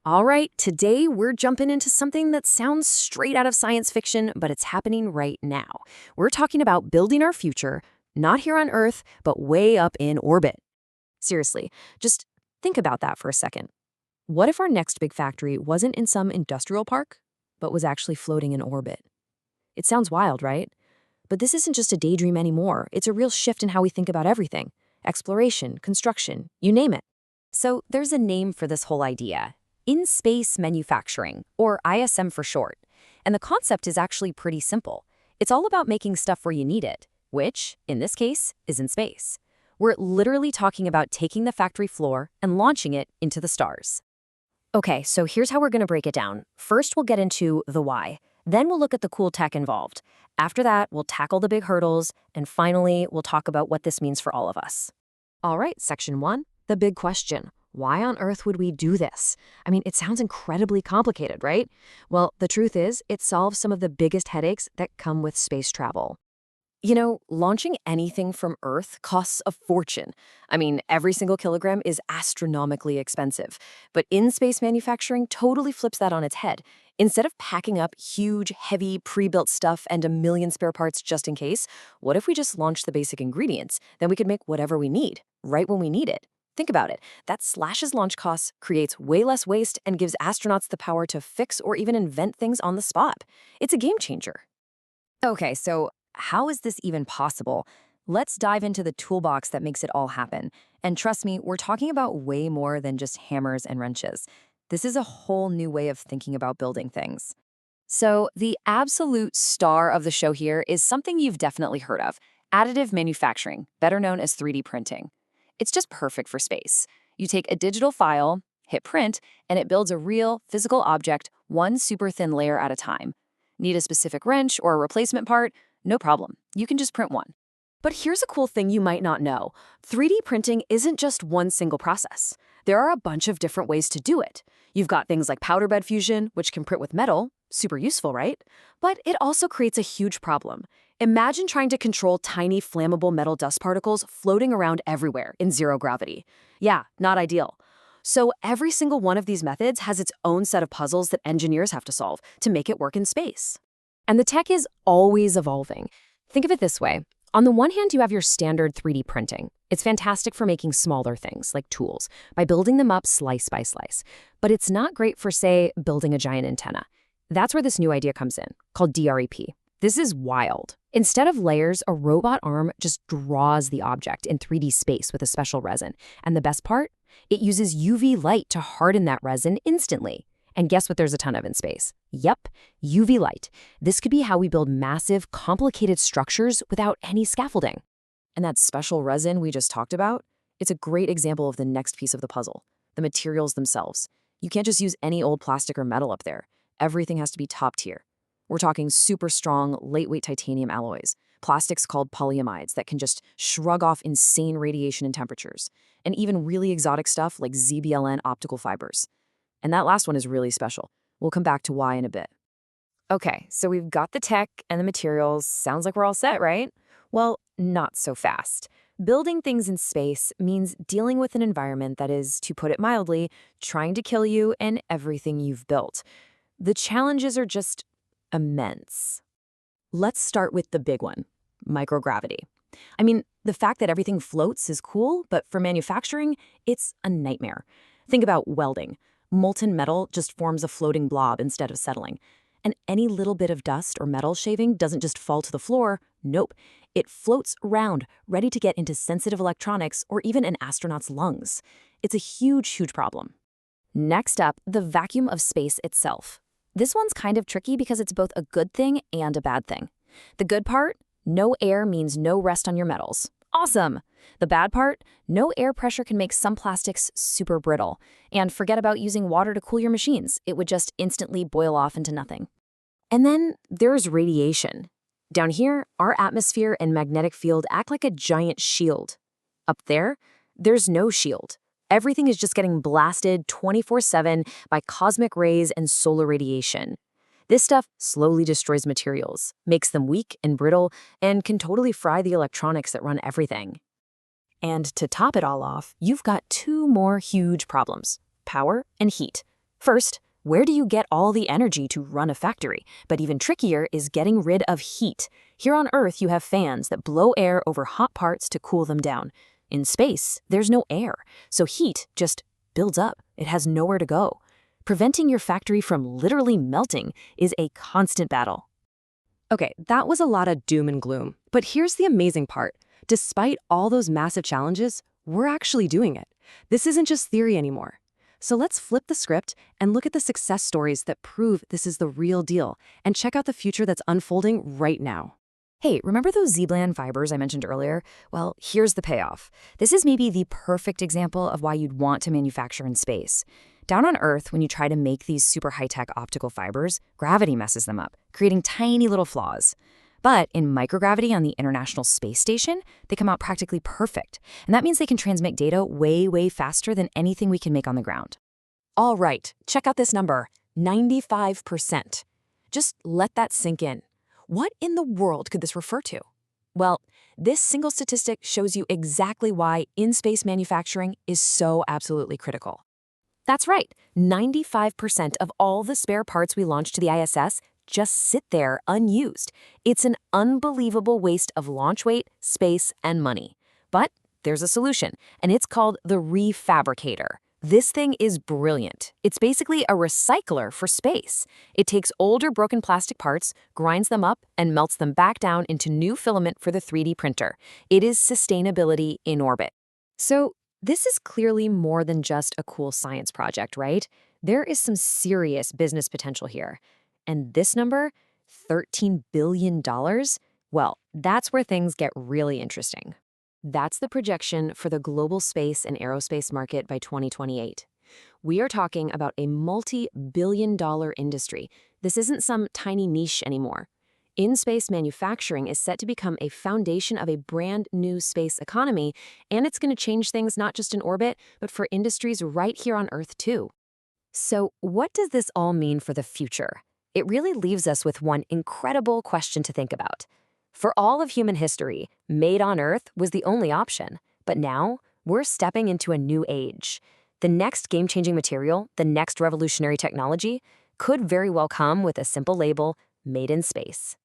All right, today we're jumping into something that sounds straight out of science fiction, but it's happening right now. We're talking about building our future, not here on Earth, but way up in orbit. Seriously, just think about that for a second. What if our next big factory wasn't in some industrial park, but was actually floating in orbit? It sounds wild, right? But this isn't just a daydream anymore. It's a real shift in how we think about everything: exploration, construction, you name it. So there's a name for this whole idea: in-space manufacturing, or ISM for short. And the concept is actually pretty simple. It's all about making stuff where you need it, which, in this case, is in space. We're literally talking about taking the factory floor and launching it into the stars. Okay, so here's how we're going to break it down. First, we'll get into the why. Then we'll look at the cool tech involved. After that, we'll tackle the big hurdles. And finally, we'll talk about what this means for all of us. All right, section 1, the big question. Why on earth would we do this? I mean, it sounds incredibly complicated, right? Well, the truth is, it solves some of the biggest headaches that come with space travel. You know, launching anything from Earth costs a fortune. I mean, every single kilogram is astronomically expensive. But in-space manufacturing totally flips that on its head. Instead of packing up huge, heavy, pre-built stuff and a million spare parts just in case, what if we just launched the basic ingredients? Then we could make whatever we need, right when we need it. Think about it. That slashes launch costs, creates way less waste, and gives astronauts the power to fix or even invent things on the spot. It's a game changer. Okay, so how is this even possible? Let's dive into the toolbox that makes it all happen. And trust me, we're talking about way more than just hammers and wrenches. This is a whole new way of thinking about building things. So the absolute star of the show here is something you've definitely heard of: additive manufacturing, better known as 3D printing. It's just perfect for space. You take a digital file, hit print, and it builds a real, physical object, one super thin layer at a time. Need a specific wrench or a replacement part? No problem. You can just print one. But here's a cool thing you might not know. 3D printing isn't just one single process. There are a bunch of different ways to do it. You've got things like powder bed fusion, which can print with metal. Super useful, right? But it also creates a huge problem. Imagine trying to control tiny flammable metal dust particles floating around everywhere in zero gravity. Yeah, not ideal. So every single one of these methods has its own set of puzzles that engineers have to solve to make it work in space. And the tech is always evolving. Think of it this way. On the one hand, you have your standard 3D printing. It's fantastic for making smaller things, like tools, by building them up slice by slice. But it's not great for, say, building a giant antenna. That's where this new idea comes in, called DREP. This is wild. Instead of layers, a robot arm just draws the object in 3D space with a special resin. And the best part? It uses UV light to harden that resin instantly. And guess what there's a ton of in space? Yep, UV light. This could be how we build massive, complicated structures without any scaffolding. And that special resin we just talked about, it's a great example of the next piece of the puzzle: the materials themselves. You can't just use any old plastic or metal up there. Everything has to be top tier. We're talking super strong, lightweight titanium alloys, plastics called polyamides that can just shrug off insane radiation and temperatures, and even really exotic stuff like ZBLN optical fibers. And that last one is really special. We'll come back to why in a bit. Okay, so we've got the tech and the materials. Sounds like we're all set, right? Well, not so fast. Building things in space means dealing with an environment that is, to put it mildly, trying to kill you and everything you've built. The challenges are just immense. Let's start with the big one: microgravity. I mean, the fact that everything floats is cool, but for manufacturing, it's a nightmare. Think about welding. Molten metal just forms a floating blob instead of settling. And any little bit of dust or metal shaving doesn't just fall to the floor. Nope. It floats around, ready to get into sensitive electronics or even an astronaut's lungs. It's a huge, huge problem. Next up, the vacuum of space itself. This one's kind of tricky because it's both a good thing and a bad thing. The good part? No air means no rest on your metals. Awesome! The bad part? No air pressure can make some plastics super brittle. And forget about using water to cool your machines. It would just instantly boil off into nothing. And then there's radiation. Down here, our atmosphere and magnetic field act like a giant shield. Up there, there's no shield. Everything is just getting blasted 24/7 by cosmic rays and solar radiation. This stuff slowly destroys materials, makes them weak and brittle, and can totally fry the electronics that run everything. And to top it all off, you've got two more huge problems: power and heat. First, where do you get all the energy to run a factory? But even trickier is getting rid of heat. Here on Earth, you have fans that blow air over hot parts to cool them down. In space, there's no air, so heat just builds up. It has nowhere to go. Preventing your factory from literally melting is a constant battle. Okay, that was a lot of doom and gloom. But here's the amazing part. Despite all those massive challenges, we're actually doing it. This isn't just theory anymore. So let's flip the script and look at the success stories that prove this is the real deal, and check out the future that's unfolding right now. Hey, remember those Z-bland fibers I mentioned earlier? Well, here's the payoff. This is maybe the perfect example of why you'd want to manufacture in space. Down on Earth, when you try to make these super high-tech optical fibers, gravity messes them up, creating tiny little flaws. But in microgravity on the International Space Station, they come out practically perfect. And that means they can transmit data way, way faster than anything we can make on the ground. All right, check out this number, 95%. Just let that sink in. What in the world could this refer to? Well, this single statistic shows you exactly why in-space manufacturing is so absolutely critical. That's right, 95% of all the spare parts we launch to the ISS just sit there unused. It's an unbelievable waste of launch weight, space, and money. But there's a solution, and it's called the refabricator. This thing is brilliant. It's basically a recycler for space. It takes older broken plastic parts, grinds them up, and melts them back down into new filament for the 3D printer. It is sustainability in orbit. So this is clearly more than just a cool science project, right? There is some serious business potential here. And this number, $13 billion, well, that's where things get really interesting. That's the projection for the global space and aerospace market by 2028. We are talking about a multi-billion-dollar industry. This isn't some tiny niche anymore. In-space manufacturing is set to become a foundation of a brand new space economy, and it's going to change things not just in orbit, but for industries right here on Earth too. So what does this all mean for the future? It really leaves us with one incredible question to think about. For all of human history, made on Earth was the only option. But now, we're stepping into a new age. The next game-changing material, the next revolutionary technology, could very well come with a simple label, made in space.